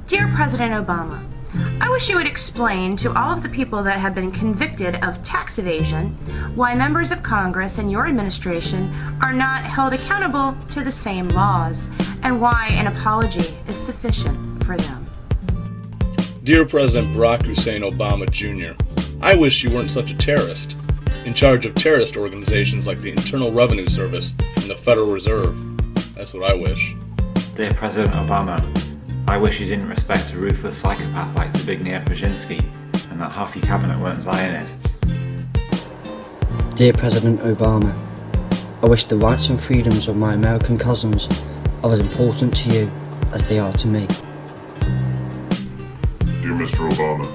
Dear President Obama, I wish you would explain to all of the people that have been convicted of tax evasion why members of Congress and your administration are not held accountable to the same laws, and why an apology is sufficient for them. Dear President Barack Hussein Obama Jr., I wish you weren't such a terrorist, in charge of terrorist organizations like the Internal Revenue Service and the Federal Reserve. That's what I wish. Dear President Obama, I wish you didn't respect a ruthless psychopath like Zbigniew Brzezinski, and that half your cabinet weren't Zionists. Dear President Obama, I wish the rights and freedoms of my American cousins are as important to you as they are to me. Dear Mr. Obama,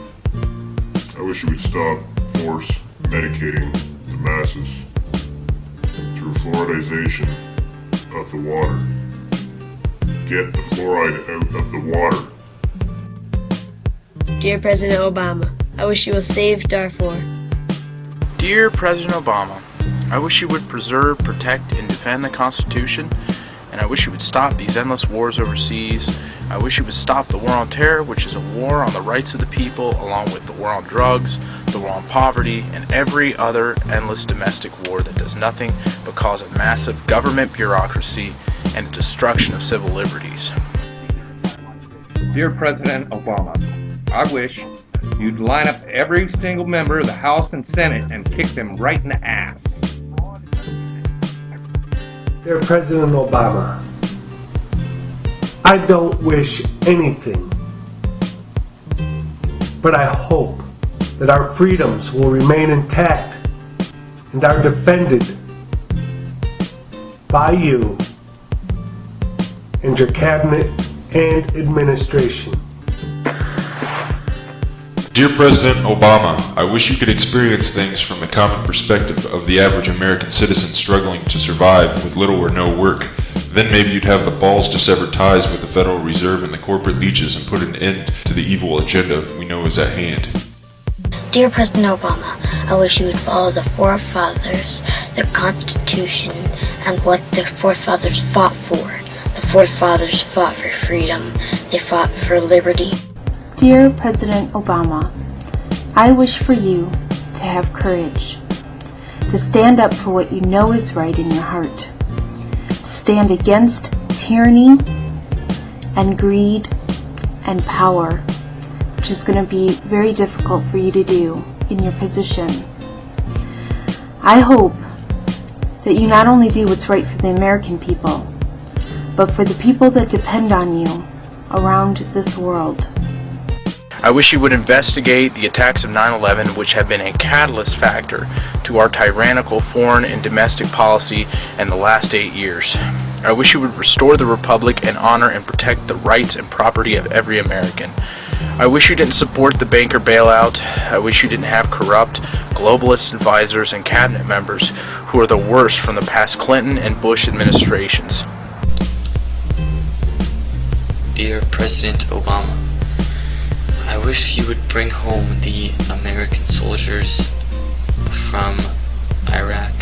I wish you would stop force medicating the masses through fluoridization of the water. Get the fluoride out of the water. Dear President Obama, I wish you will save Darfur. Dear President Obama, I wish you would preserve, protect, and defend the Constitution, and I wish you would stop these endless wars overseas. I wish you would stop the war on terror, which is a war on the rights of the people, along with the war on drugs, the war on poverty, and every other endless domestic war that does nothing but cause a massive government bureaucracy and the destruction of civil liberties. Dear President Obama, I wish you'd line up every single member of the House and Senate and kick them right in the ass. Dear President Obama, I don't wish anything, but I hope that our freedoms will remain intact and are defended by you and your cabinet and administration. Dear President Obama, I wish you could experience things from the common perspective of the average American citizen struggling to survive with little or no work. Then maybe you'd have the balls to sever ties with the Federal Reserve and the corporate leeches and put an end to the evil agenda we know is at hand. Dear President Obama, I wish you would follow the forefathers, the Constitution, and what the forefathers fought for. The forefathers fought for freedom. They fought for liberty. Dear President Obama, I wish for you to have courage, to stand up for what you know is right in your heart, to stand against tyranny and greed and power, which is going to be very difficult for you to do in your position. I hope that you not only do what's right for the American people, but for the people that depend on you around this world. I wish you would investigate the attacks of 9/11, which have been a catalyst factor to our tyrannical foreign and domestic policy in the last 8 years. I wish you would restore the Republic and honor and protect the rights and property of every American. I wish you didn't support the banker bailout. I wish you didn't have corrupt, globalist advisors and cabinet members who are the worst from the past Clinton and Bush administrations. Dear President Obama, I wish you would bring home the American soldiers from Iraq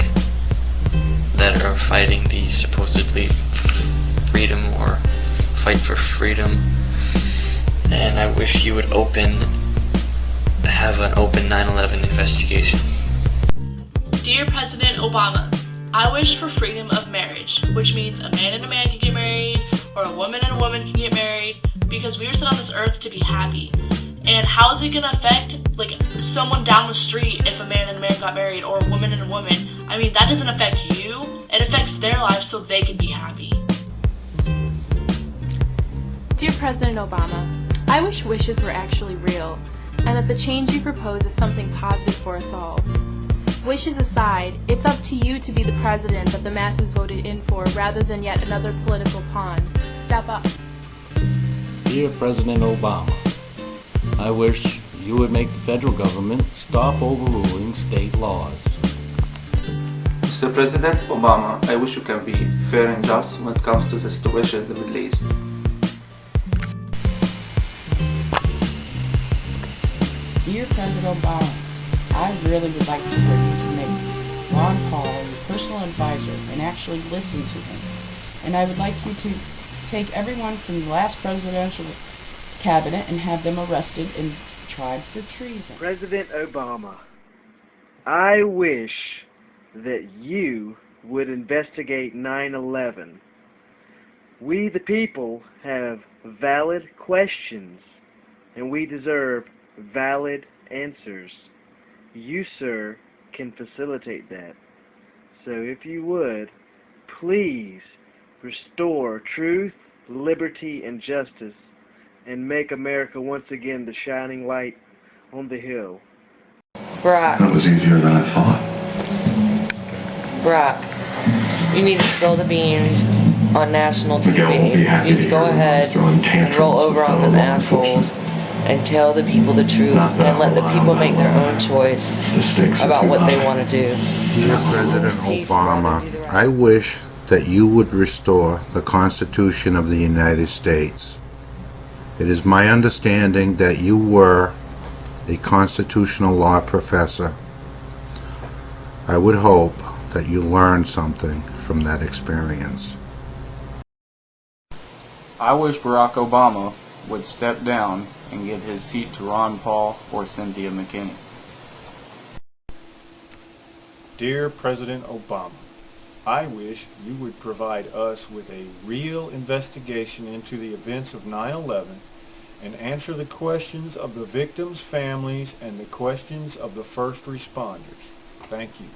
that are fighting the supposedly freedom or fight for freedom, and I wish you would have an open 9/11 investigation. Dear President Obama, I wish for freedom of marriage, which means a man and a man can get married, or a woman and a woman can get married, because we were sent on this earth to be happy. And how is it going to affect someone down the street if a man and a man got married, or a woman and a woman? I mean, that doesn't affect you. It affects their lives so they can be happy. Dear President Obama, I wish wishes were actually real, and that the change you propose is something positive for us all. Wishes aside, it's up to you to be the president that the masses voted in for, rather than yet another political pawn. Step up. Dear President Obama, I wish you would make the federal government stop overruling state laws. Mr. President Obama, I wish you can be fair and just when it comes to the situation in the Middle East. Dear President Obama, I really would like for you to make Ron Paul your personal advisor and actually listen to him. And I would like you to take everyone from the last presidential cabinet and have them arrested and tried for treason. President Obama, I wish that you would investigate 9/11. We the people have valid questions, and we deserve valid answers. You, sir, can facilitate that. So if you would, please restore truth, liberty, and justice, and make America once again the shining light on the hill. Brock. That was easier than I thought. Brock, you need to spill the beans on national TV. You need to go ahead and roll over on them assholes and tell the people the truth and let the people make their own choice about what they want to do. Dear President Obama, I wish that you would restore the Constitution of the United States. It is my understanding that you were a constitutional law professor. I would hope that you learned something from that experience. I wish Barack Obama would step down and give his seat to Ron Paul or Cynthia McKinney. Dear President Obama, I wish you would provide us with a real investigation into the events of 9/11 and answer the questions of the victims' families and the questions of the first responders. Thank you.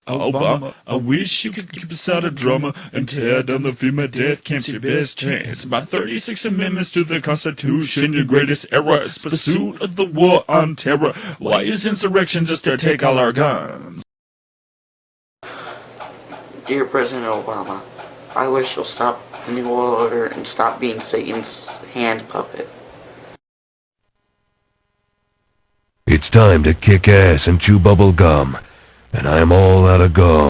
Obama, I wish you could keep us out of drama and tear down the FEMA death camps your best chance. My 36 amendments to the Constitution, your greatest error is pursuit of the war on terror. Why is insurrection just to take all our guns? Dear President Obama, I wish you'll stop the New World Order and stop being Satan's hand puppet. It's time to kick ass and chew bubble gum, and I'm all out of gum.